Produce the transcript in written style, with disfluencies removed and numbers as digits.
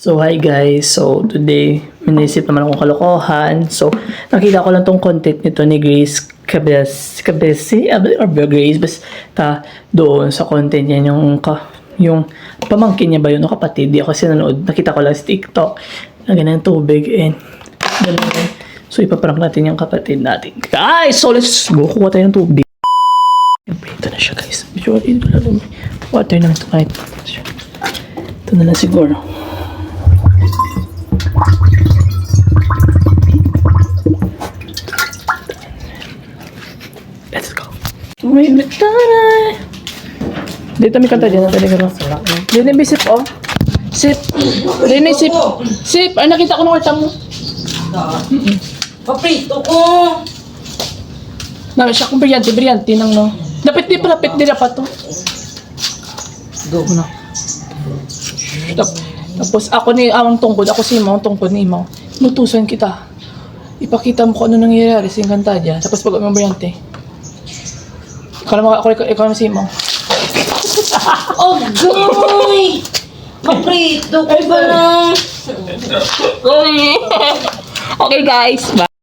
So, hi guys. So, today, minisip naman akong kalokohan. So, nakita ko lang tong content nito ni Grace Cabesi, or Grace, basta doon sa content niya, yung pamangkin niya ba yun, o kapatid, di ako sinanood. Nakita ko lang sa TikTok, na ganun tubig, and ganun. So, ipaprank natin yung kapatid natin. Guys, so let's go, kuha tayo ng tubig. Ito na siya guys. Usually, ito lang. Water na ito kahit. Ito na lang siguro. Let's go. Wait, taray. Dito may kanta dyan. Dito may sip, oh. Sip. Dito may sip. Sip. Ay, nakita ko ng ulta mo. Paprito ko! Namin siya kung brilyante nang no. Lapit di dapat to. Go na. Tapos ako ni Amang Tungkod, ako si Imang Tungkod ni Imang. Nutusan kita. Ipakita mo kung ano nangyayari sa kanta dyan. Tapos pag may brilyante. Ikaw na si Imang. Oh, goy! Paprito ko ba lang? Okay guys, bye.